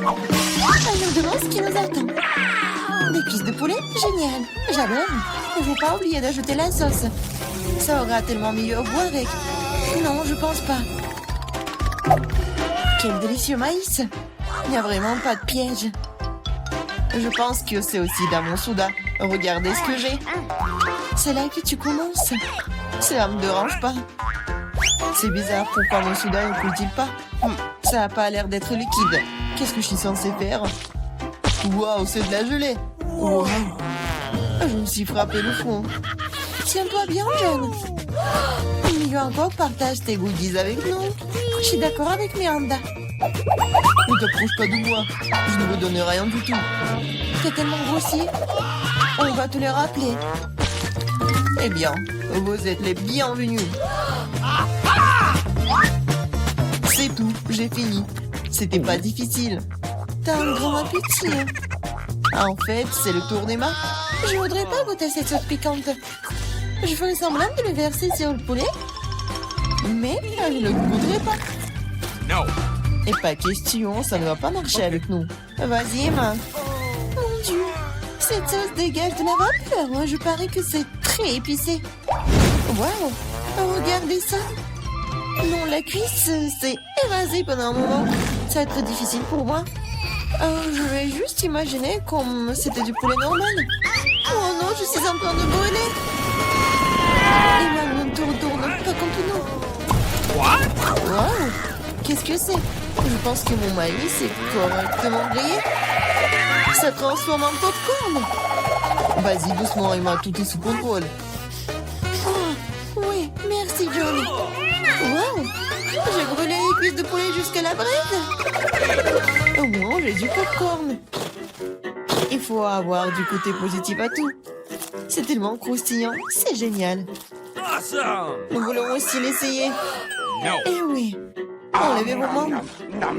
Je me demande ce qui nous attend. Des cuisses de poulet? Génial. J'adore. Il ne faut pas oublier d'ajouter la sauce. Ça aura tellement mieux au goût avec. Non, je pense pas. Quel délicieux maïs. Il n'y a vraiment pas de piège. Je pense que c'est aussi dans mon soda. Regardez ce que j'ai. C'est là que tu commences. Cela me dérange pas. C'est bizarre, pourquoi mon soda ne coule-t-il pas? Ça n'a pas l'air d'être liquide. Qu'est-ce que je suis censée faire? Waouh, c'est de la gelée. Wow. Je me suis frappé le front. Tiens-toi bien, John. Mieux encore, partage tes goodies avec nous. Je suis d'accord avec Miranda. Ne t'approche pas de moi. Je ne veux donner rien du tout. T'es tellement grossier. On va te le rappeler. Eh bien, vous êtes les bienvenus. C'est tout, j'ai fini. C'était pas difficile. T'as un grand appétit. En fait, c'est le tour d'Emma. Je voudrais pas goûter cette sauce piquante. Je ferais semblant de le verser sur le poulet. Mais je ne le goûterai pas. No. Et pas question, ça ne va pas marcher avec nous. Vas-y, Emma. Mon Dieu, cette sauce dégage de la vapeur. Je parie que c'est très épicé. Waouh, regardez ça. Non, la cuisse s'est évasée pendant un moment. Ça va être difficile pour moi. Je vais juste imaginer comme c'était du poulet normal. Oh non, je suis en train de brûler. Emma, ne te retourne pas contre nous. Waouh, qu'est-ce que c'est? Je pense que mon maïs est correctement grillé. Ça transforme en popcorn. Vas-y, doucement, Emma, tout est sous contrôle. Oh, oui, merci, Johnny. Wow, j'ai brûlé les cuisses de poulet jusqu'à la braise. Au moins, j'ai du popcorn. Il faut avoir du côté positif à tout. C'est tellement croustillant, c'est génial. Awesome. Nous voulons aussi l'essayer. No. Eh oui. Enlevez vos mains.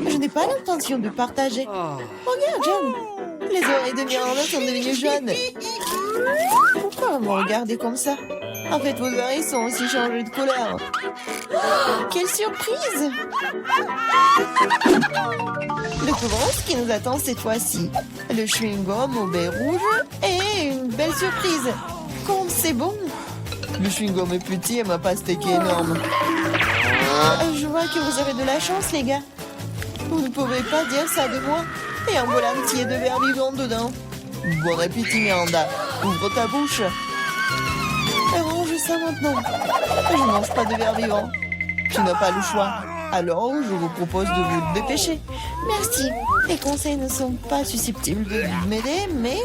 Je n'ai pas l'intention de partager. Regarde, John. Les oreilles de Miranda sont devenues jaunes. Pourquoi vous me regardez comme ça? En fait, vos oreilles sont aussi changées de couleur. Quelle surprise! Découvrons ce qui nous attend cette fois-ci. Le chewing-gum au baie rouge et une belle surprise. Comme c'est bon! Le chewing-gum est petit et ma pastèque est énorme. Je vois que vous avez de la chance, les gars. Vous ne pouvez pas dire ça de moi. Et un bol entier de verre vivant dedans. Bon appétit, Miranda. Ouvre ta bouche. Range ça maintenant. Je ne mange pas de verre vivant. Tu n'as pas le choix. Alors, je vous propose de vous dépêcher. Merci. Les conseils ne sont pas susceptibles de m'aider, mais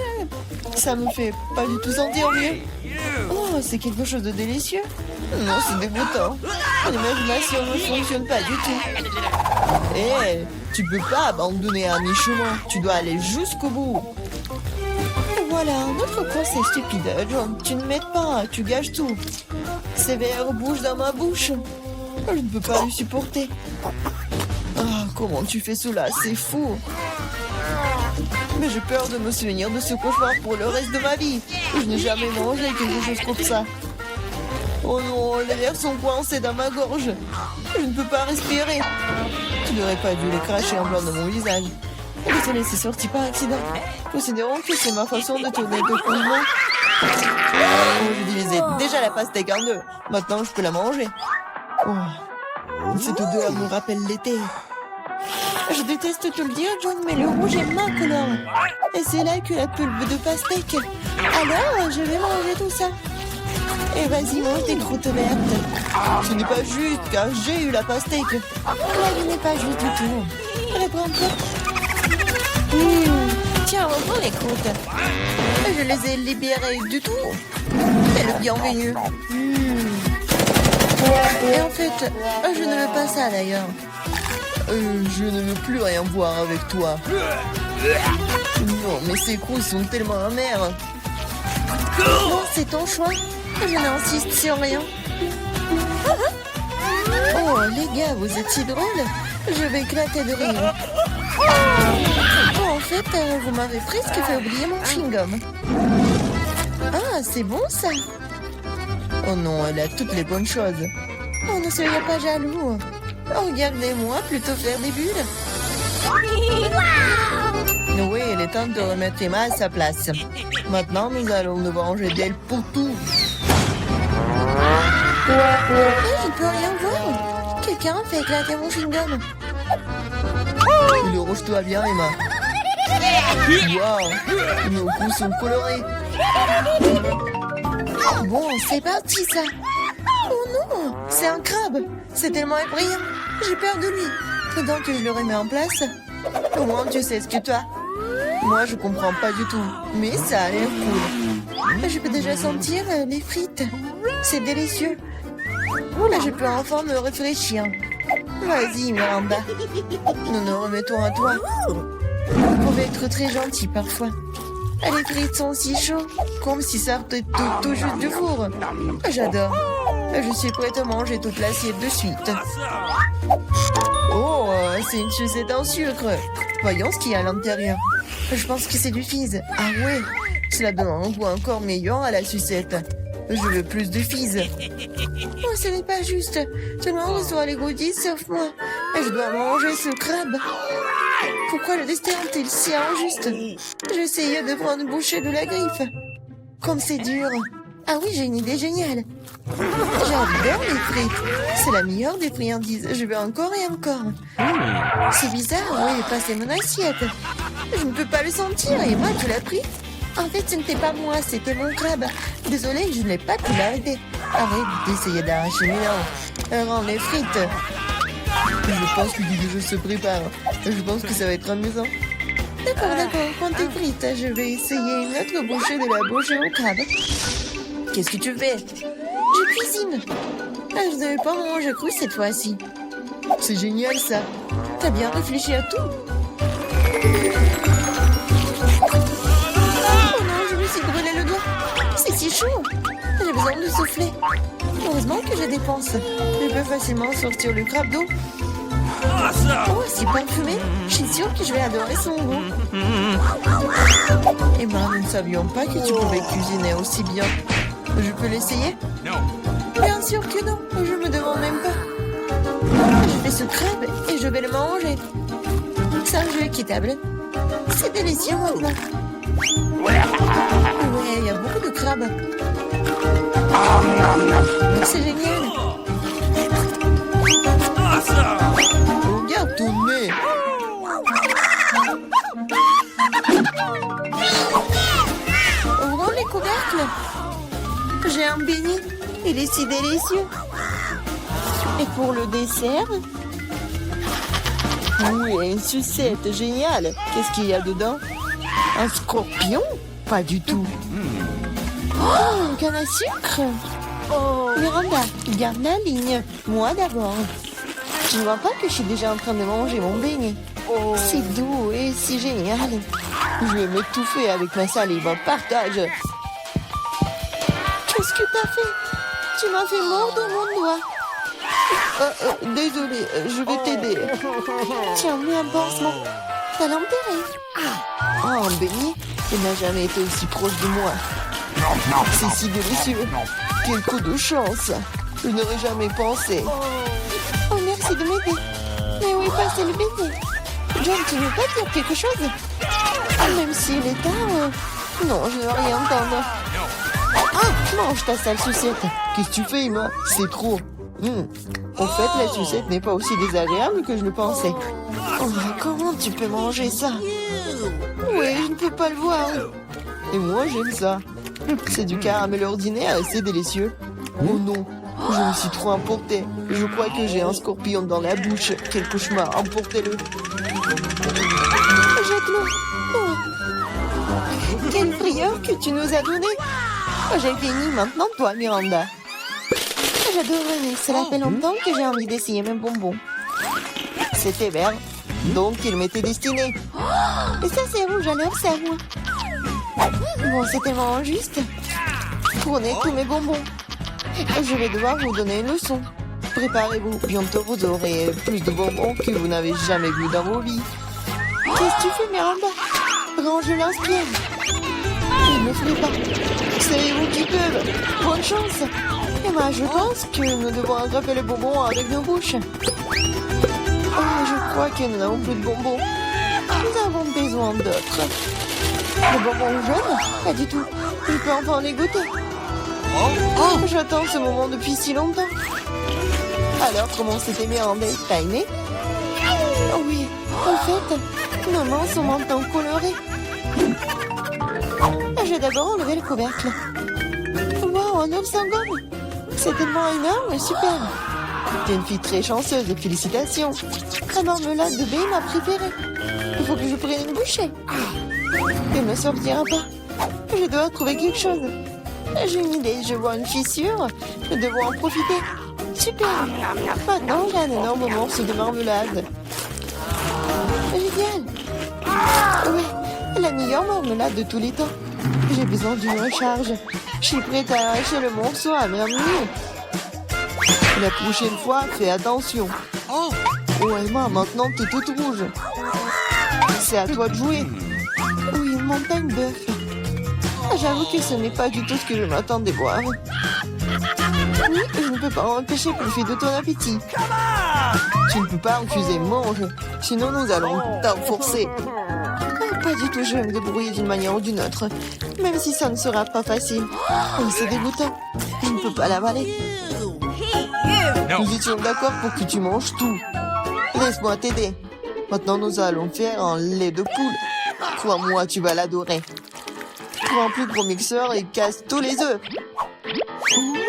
ça me fait pas du tout sentir mieux. Oh, c'est quelque chose de délicieux. Non, c'est dégoûtant. Mon imagination ne fonctionne pas du tout. Eh, tu peux pas abandonner à mi-chemin. Tu dois aller jusqu'au bout. Voilà, un autre conseil stupide. John, tu ne m'aides pas, tu gâches tout. Ces verres bougent dans ma bouche. Je ne peux pas le supporter. Ah, comment tu fais cela? C'est fou. Mais j'ai peur de me souvenir de ce cauchemar pour le reste de ma vie. Je n'ai jamais mangé quelque chose comme ça. Oh non, les verres sont coincés dans ma gorge. Je ne peux pas respirer. Tu n'aurais pas dû les cracher en blanc dans mon visage. Désolé, c'est sorti par accident. Considérons que c'est ma façon de tourner le coulement. Oh, je divisais déjà la pastèque en deux. Maintenant, je peux la manger. Oh, cette odeur me rappelle l'été. Je déteste te le dire, John, mais le rouge est ma couleur. Et c'est là que la pulpe de pastèque. Alors, je vais manger tout ça. Et vas-y, mange tes croûtes vertes. Ce n'est pas juste, car j'ai eu la pastèque. La vie n'est pas juste du tout. Reprends-toi. Tiens, reprends les croûtes. Je les ai libérées du tout. C'est le bienvenu. Et en fait, je ne veux pas ça d'ailleurs. Je ne veux plus rien voir avec toi. Non, mais ces croûtes sont tellement amères. Non, c'est ton choix. Je n'insiste sur rien. Oh, les gars, vous êtes si drôles. Je vais éclater de rire. Oh, en fait, vous m'avez presque fait oublier mon chewing-gum. Ah, c'est bon ça. Oh non, elle a toutes les bonnes choses. Oh, ne soyez pas jaloux. Regardez-moi plutôt faire des bulles. temps de remettre Emma à sa place. Maintenant, nous allons nous venger d'elle pour tout. Je ne peux rien voir. Quelqu'un a fait éclater mon chewing-gum. Rouge-toi bien, Emma. Waouh, nos coups sont colorés. Bon, c'est parti ça. Oh non, c'est un crabe. C'est tellement effrayant. J'ai peur de lui. Pendant que je le remets en place. Au moins, tu sais ce que tu as. Moi, je comprends pas du tout, mais ça a l'air cool. Je peux déjà sentir les frites. C'est délicieux. Là, je peux enfin me réfléchir. Vas-y, Miranda. Nous nous remettons à toi. Vous pouvez être très gentil parfois. Les frites sont si chaudes, Comme si ça sortait tout juste du four. J'adore. Je suis prête à manger toute l'assiette de suite. Oh, c'est une sucette en sucre. Voyons ce qu'il y a à l'intérieur. Je pense que c'est du fizz. Ah ouais, cela donne un goût encore meilleur à la sucette. Je veux plus de fizz. Oh, ce n'est pas juste. Tout le monde reçoit les goodies sauf moi. Je dois manger ce crabe. Pourquoi le destin est-il si injuste? J'essayais de prendre une bouchée de la griffe. Comme c'est dur. Ah oui, j'ai une idée géniale. J'adore les frites. C'est la meilleure des friandises. Je veux encore et encore. C'est bizarre, où est passé mon assiette? Je ne peux pas le sentir. Et moi, tu l'as pris? En fait, ce n'était pas moi, c'était mon crabe. Désolée, je ne l'ai pas pu l'arrêter. Arrête d'essayer d'arracher mes dents. Rends les frites. Je pense que le jeu se prépare. Je pense que ça va être amusant. D'accord, prends tes frites. Je vais essayer une autre bouchée de la bouchée au crabe. Qu'est-ce que tu fais? Je cuisine. Je ne vais pas manger cru cette fois-ci. C'est génial ça. T'as bien réfléchi à tout. Oh non, je me suis brûlé le doigt. C'est si chaud. J'ai besoin de souffler. Heureusement que je dépense. Je peux facilement sortir le crabe d'eau. Oh, c'est parfumé. Je suis sûre que je vais adorer son goût. Eh ben, nous ne savions pas que tu pouvais cuisiner aussi bien. Je peux l'essayer? Bien sûr que non. Je me demande même pas. Je fais ce crabe et je vais le manger. C'est un jeu équitable. C'est délicieux maintenant. Ouais, il y a beaucoup de crabes. C'est génial. Regarde ton nez. Ouvrons les couvercles. J'ai un beignet. Il est si délicieux. Et pour le dessert? Oui, une sucette, génial. Qu'est-ce qu'il y a dedans? Un scorpion? Pas du tout. Oh, une canne à sucre. Oh, Miranda, garde la ligne. Moi d'abord. Tu ne vois pas que je suis déjà en train de manger mon beignet? C'est doux et si génial. Je vais m'étouffer avec ma salive. Partage. Qu'est-ce que t'as fait? Tu m'as fait mordre mon doigt. Désolé, je vais t'aider. Tiens, mets un pansement. T'as l'enterré. Oh, un beignet? Il n'a jamais été aussi proche de moi. C'est si délicieux. Quel coup de chance. Je n'aurais jamais pensé. Oh, merci de m'aider. Mais où est passé le beignet? John, tu veux pas dire quelque chose? Même s'il est tard... Non, je ne veux rien entendre. Mange ta sale sucette. Qu'est-ce que tu fais, Emma? C'est trop. En fait, la sucette n'est pas aussi désagréable que je le pensais. Oh, comment tu peux manger ça? Oui, je ne peux pas le voir. Et moi, j'aime ça. C'est du caramel ordinaire et c'est délicieux. Oh non, je me suis trop emportée. Je crois que j'ai un scorpion dans la bouche. Quel cauchemar, emportez-le. Jette-le. Oh. Quelle frayeur que tu nous as donné. J'ai fini, maintenant toi, Miranda. J'adore René, cela fait longtemps que j'ai envie d'essayer mes bonbons. C'était vert, donc il m'était destiné. Et ça c'est rouge, alors c'est à moi. Bon, c'est tellement injuste. Prenez tous mes bonbons. Je vais devoir vous donner une leçon. Préparez-vous, bientôt vous aurez plus de bonbons que vous n'avez jamais vu dans vos vies. Qu'est-ce que tu fais, Miranda? Range l'inspire. Il ne le ferait pas. C'est vous qui peuvent. Bonne chance. Et moi, je pense que nous devons attraper les bonbons avec nos bouches. Oh, je crois que nous n'avons plus de bonbons. Nous avons besoin besoin d'autres. Le bonbon jaune? Pas du tout. Je peux enfin les goûter. Oh, j'attends ce moment depuis si longtemps. Alors, comment s'était mis en date, t'as aimé? Oh oui, en fait, nos mains sont maintenant colorées. J'ai d'abord enlevé le couvercle. Wow, un ours en gomme! C'est tellement énorme et super! T'es une fille très chanceuse, félicitations! La marmelade de baie est ma préférée. Il faut que je prenne une bouchée. Elle ne sortira pas. Je dois trouver quelque chose. J'ai une idée, je vois une fissure. Nous devons en profiter. Super! Maintenant, j'ai un énorme morceau de marmelade. Génial! Oui, la meilleure marmelade de tous les temps. J'ai besoin d'une recharge. Je suis prête à arracher le morceau à ma main. La prochaine fois, fais attention. Oh Emma, maintenant t'es toute rouge. C'est à toi de jouer. Oui, une montagne bœuf. J'avoue que ce n'est pas du tout ce que je m'attendais voir. Oui, je ne peux pas empêcher profiter de ton appétit. Tu ne peux pas refuser, mange. Sinon nous allons t'enforcer. Pas du tout, je vais me débrouiller d'une manière ou d'une autre. Même si ça ne sera pas facile. Oh, c'est dégoûtant. Je ne peux pas l'avaler. Nous étions d'accord pour que tu manges tout. Laisse-moi t'aider. Maintenant, nous allons faire un lait de poule. Crois-moi, tu vas l'adorer. Prends un plus gros mixeur et casse tous les œufs.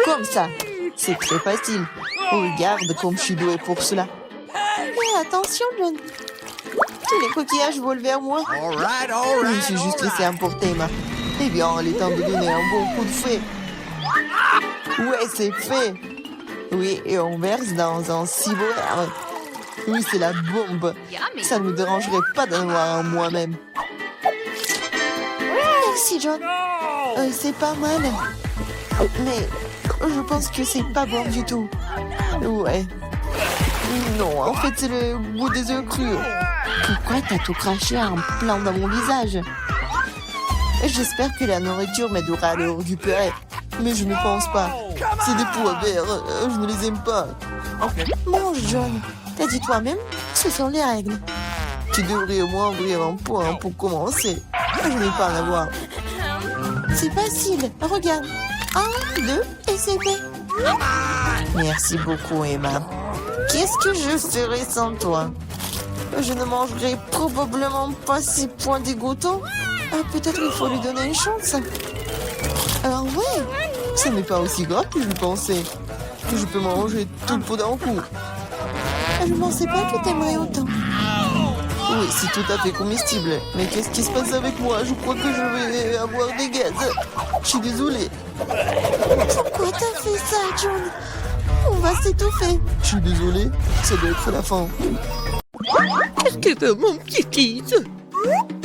Comme ça. C'est très facile. Regarde comme je suis douée pour cela. Mais attention, John. Tous les coquillages volent vers moi. Je me suis juste laissé emporter, Emma. Eh bien, il est temps de donner un bon coup de fouet. Ouais, c'est fait. Oui, et on verse dans un ciboire. Oui, c'est la bombe. Ça ne me dérangerait pas d'en avoir un moi-même. Merci, John. C'est pas mal. Mais je pense que c'est pas bon du tout. Ouais. Non, en fait, c'est le goût des œufs crus. Pourquoi t'as tout craché en plein dans mon visage? J'espère que la nourriture m'aidera à le récupérer. Mais je ne pense pas. C'est des pois verts. Je ne les aime pas. Mange, John. T'as dit toi-même, ce sont les règles. Tu devrais au moins ouvrir un point pour commencer. Je n'ai pas à en avoir. C'est facile. Regarde. 1, 2, et c'est fait. Merci beaucoup, Emma. Qu'est-ce que je ferais sans toi? Je ne mangerai probablement pas ces points dégoûtants. Peut-être il faut lui donner une chance. Alors ouais, ce n'est pas aussi grave que je pensais. Je peux manger tout le pot d'un coup. Je ne pensais pas que t'aimerais autant. Oui, c'est tout à fait comestible. Mais qu'est-ce qui se passe avec moi? Je crois que je vais avoir des gaz. Je suis désolée. Pourquoi t'as fait ça, John? On va s'étouffer. Je suis désolée. Ça doit être la fin. Qu'est-ce que veut mon petit fils?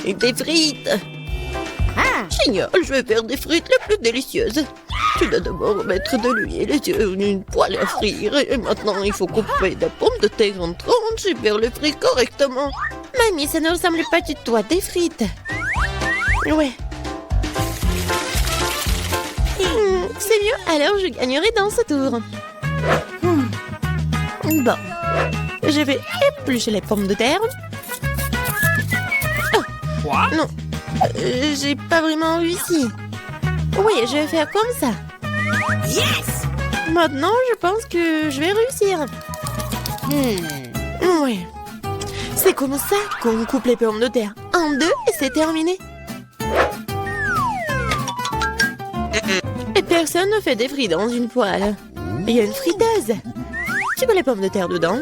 Des frites. Génial, je vais faire des frites les plus délicieuses. Tu dois d'abord mettre de l'huile sur une poêle à frire. Et maintenant, il faut couper des pommes de terre en tranches et faire les frites correctement. Mamie, ça ne ressemble pas du tout à des frites. Ouais. C'est mieux, alors je gagnerai dans ce tour. Bon. Je vais éplucher les pommes de terre. Quoi? Non, j'ai pas vraiment réussi. Oui, je vais faire comme ça. Yes! Maintenant, je pense que je vais réussir. Oui. C'est comme ça qu'on coupe les pommes de terre. En deux et c'est terminé. Et personne ne fait des frites dans une poêle. Il y a une friteuse. Tu mets les pommes de terre dedans.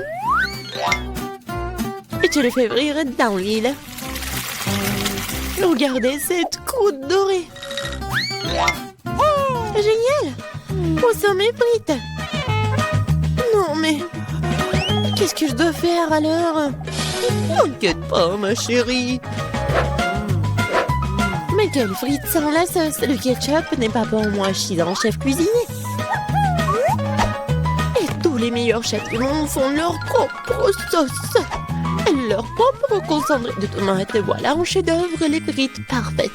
Et tu les fais frire dans l'huile. Regardez cette croûte dorée. Génial! Où sont mes frites? Non, mais... qu'est-ce que je dois faire alors? T'inquiète pas, ma chérie. Mais quelle frite sans la sauce? Le ketchup n'est pas bon, moi je suis un chef cuisinier. Et tous les meilleurs chefs du monde font leur propre sauce. Leur propre concentré de tomates. Et voilà un chef-d'œuvre, les frites parfaites.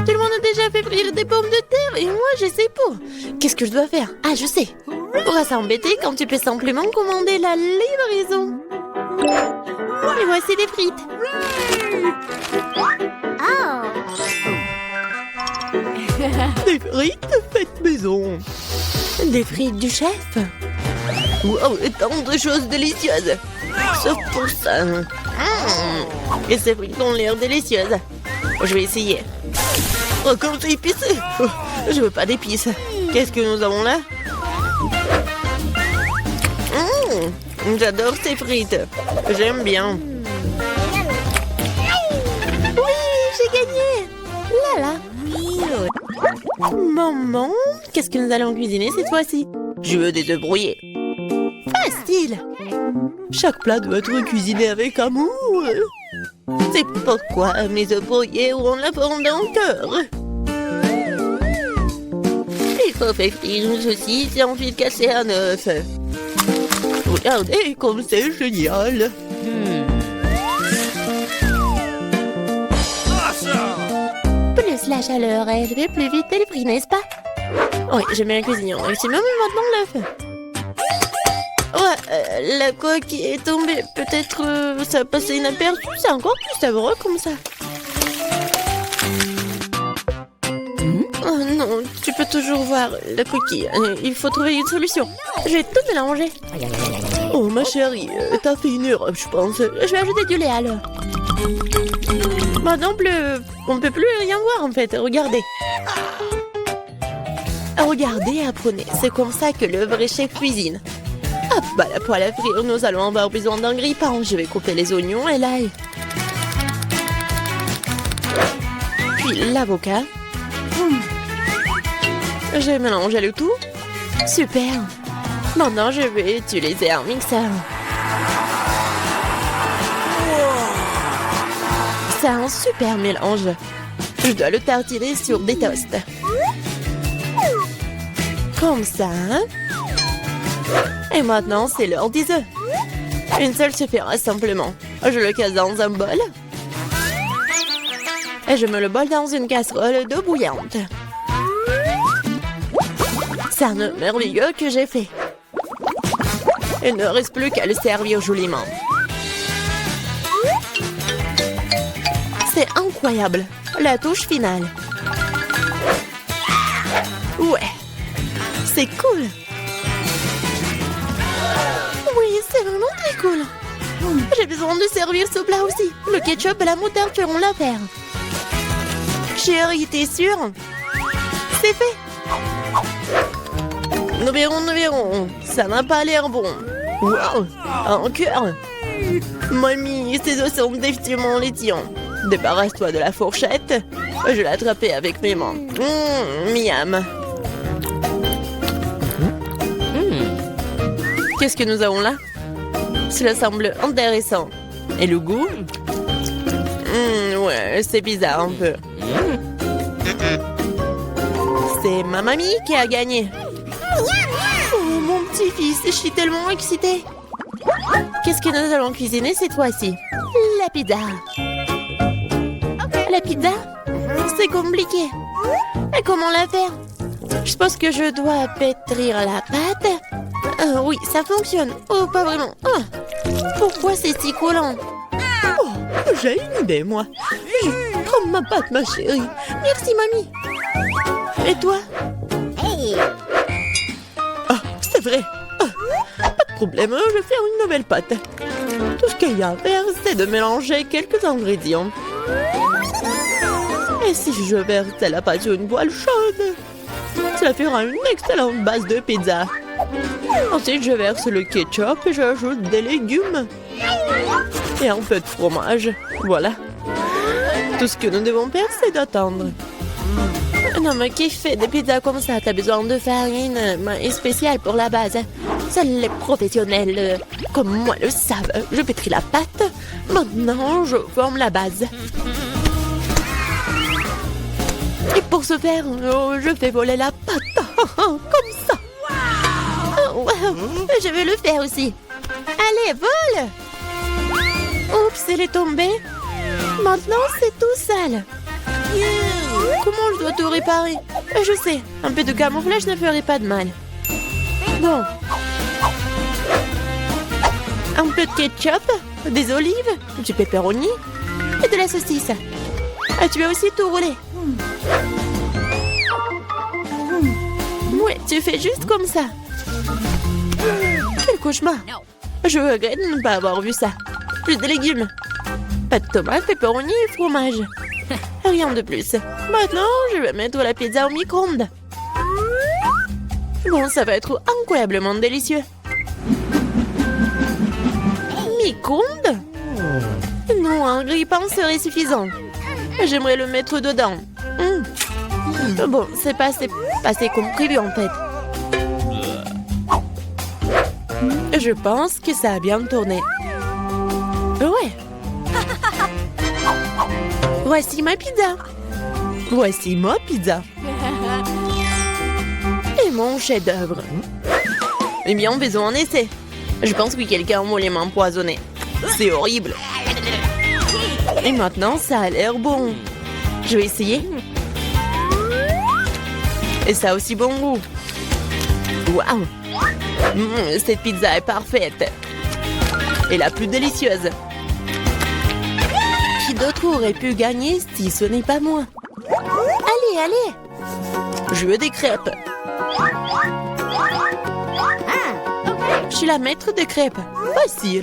Tout le monde a déjà fait frire des pommes de terre et moi je sais pas. Qu'est-ce que je dois faire? Ah, je sais. Pourra s'embêter quand tu peux simplement commander la livraison. voici des frites. Des frites faites maison. Des frites du chef. Wow, tant de choses délicieuses. Sauf pour ça. Et ces frites ont l'air délicieuses. Je vais essayer. Oh, comme c'est épicé. Oh, je veux pas d'épices. Qu'est-ce que nous avons là? J'adore ces frites. J'aime bien. Oui, j'ai gagné. Là, là. Maman, qu'est-ce que nous allons cuisiner cette fois-ci? Je veux des œufs brouillés. Facile. Chaque plat doit être cuisiné avec amour. C'est pourquoi mes œufs brouillés auront la forme d'un cœur. Il faut faire frire une saucisse et ensuite casser un œuf. Regardez comme c'est génial. Awesome! Plus la chaleur élevée, plus vite elle brille, n'est-ce pas? Oui, j'aime bien cuisiner au maximum, mais maintenant l'œuf. Ouais, la coque est tombée. Peut-être ça a passé inaperçu. C'est encore plus savoureux comme ça. Oh non, tu peux toujours voir la coquille. Il faut trouver une solution. Je vais tout mélanger. Oh ma chérie, t'as fait une erreur, je pense. Je vais ajouter du lait alors. Maintenant, on ne peut plus rien voir en fait. Regardez. Regardez et apprenez. C'est comme ça que le vrai chef cuisine. Hop, bah la poêle à frire, nous allons avoir besoin d'un grille-pain. Je vais couper les oignons et l'ail. Puis l'avocat. J'ai mélangé le tout. Super. Maintenant, je vais utiliser un mixeur. C'est un super mélange. Je dois le tartiner sur des toasts. Comme ça. Et maintenant, c'est l'heure des œufs. Une seule suffira simplement. Je le casse dans un bol. Et je mets le bol dans une casserole d'eau bouillante. C'est un œuf merveilleux que j'ai fait. Il ne reste plus qu'à le servir joliment. C'est incroyable. La touche finale. Ouais. C'est cool. Oui, c'est vraiment très cool. J'ai besoin de servir ce plat aussi. Le ketchup et la moutarde feront l'affaire. Chérie, t'es sûre? C'est fait. Nous verrons. Ça n'a pas l'air bon. Wow, un cœur. Mamie, ces os sont définitivement laitillants. Débarrasse-toi de la fourchette. Je vais l'attraper avec mes mains. Miam. Qu'est-ce que nous avons là? Cela semble intéressant. Et le goût? Ouais, c'est bizarre un peu. C'est ma mamie qui a gagné. Oh, mon petit-fils, je suis tellement excitée. Qu'est-ce que nous allons cuisiner cette fois-ci? La pizza. La pizza? C'est compliqué. Et comment la faire? Je pense que je dois pétrir la pâte. Oui, ça fonctionne. Oh, pas vraiment. Pourquoi c'est si collant? Oh, j'ai une idée, moi. Oh, ma pâte, ma chérie. Merci, mamie. Et toi? C'est vrai. Pas de problème, je vais faire une nouvelle pâte. Tout ce qu'il y a à faire, c'est de mélanger quelques ingrédients. Et si je verse la pâte sur une poêle chaude, cela fera une excellente base de pizza. Ensuite, je verse le ketchup et j'ajoute des légumes. Et un peu de fromage. Voilà. Tout ce que nous devons faire, c'est d'attendre. Non, mais qui fait des pizzas comme ça? T'as besoin de farine spéciale pour la base. Seuls les professionnels comme moi le savent. Je pétris la pâte. Maintenant, je forme la base. Et pour ce faire, je fais voler la pâte. Comme ça. Oh, wow. Je vais le faire aussi. Allez, vole! Oups, elle est tombée. Maintenant, c'est tout sale. Comment je dois tout réparer? Je sais, un peu de camouflage ne ferait pas de mal. Bon. Un peu de ketchup. des olives, du pepperoni et de la saucisse. Ah, tu as aussi tout roulé. Ouais, tu fais juste comme ça. Quel cauchemar. Je regrette de ne pas avoir vu ça. Plus de légumes. Pas de tomates, pepperoni et fromage. Rien de plus. Maintenant, je vais mettre la pizza au micro-ondes. Bon, ça va être incroyablement délicieux. Micro-ondes? Non, un grille-pain serait suffisant. J'aimerais le mettre dedans. Bon, c'est passé comme prévu en fait. Je pense que ça a bien tourné. Ouais. Voici ma pizza. Voici ma pizza. Et mon chef-d'œuvre. Eh bien, faisons un essai. Je pense que quelqu'un m'a les mains empoisonnées. C'est horrible. Et maintenant, ça a l'air bon. Je vais essayer. Et ça a aussi bon goût. Waouh! Cette pizza est parfaite. Et la plus délicieuse. Qui d'autre aurait pu gagner si ce n'est pas moi? Allez, allez! Je veux des crêpes. Je suis la maître de crêpes. Facile.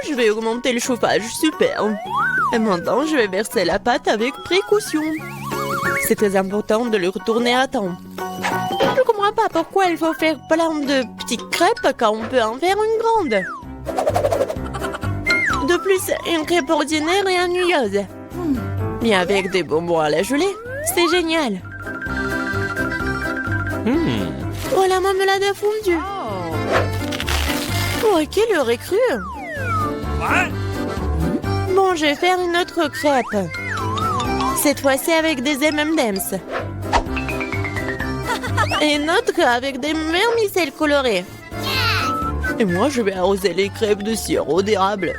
Je vais augmenter le chauffage. Super. Et maintenant, je vais verser la pâte avec précaution. C'est très important de le retourner à temps. Je ne comprends pas pourquoi il faut faire plein de petites crêpes quand on peut en faire une grande. De plus, une crêpe ordinaire est ennuyeuse. Mais avec des bonbons à la gelée, c'est génial. Oh, la marmelade a fondu. Oh, quelle heure est crue. What? Bon, je vais faire une autre crêpe. Cette fois-ci avec des M&M's. Et une autre avec des vermicelles colorées. Et moi, je vais arroser les crêpes de sirop d'érable.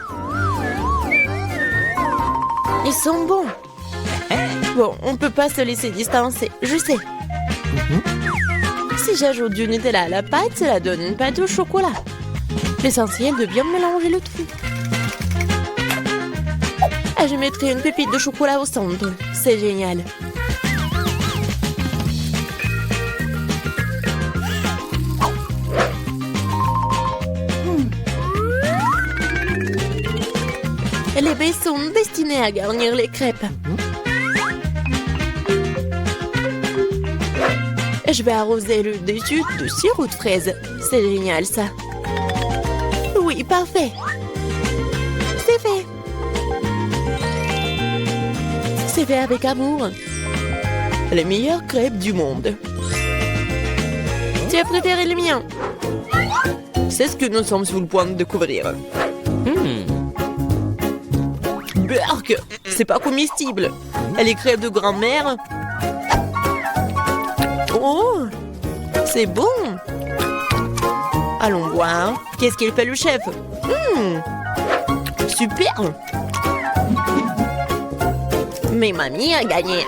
Ils sont bons. Bon, on peut pas se laisser distancer, je sais. Si j'ajoute du Nutella à la pâte, cela donne une pâte au chocolat. L'essentiel de bien mélanger le tout. Ah, je mettrai une pépite de chocolat au centre. C'est génial. Les baies sont destinées à garnir les crêpes. Je vais arroser le dessus de sirop de fraise. C'est génial, ça. Oui, parfait. C'est fait. C'est fait avec amour. Les meilleures crêpes du monde. Tu as préféré le mien? C'est ce que nous sommes sur le point de découvrir. Berk, c'est pas comestible. Les crêpes de grand-mère. Oh, c'est bon. Allons voir. Qu'est-ce qu'il fait le chef? Super. Mais mamie a gagné.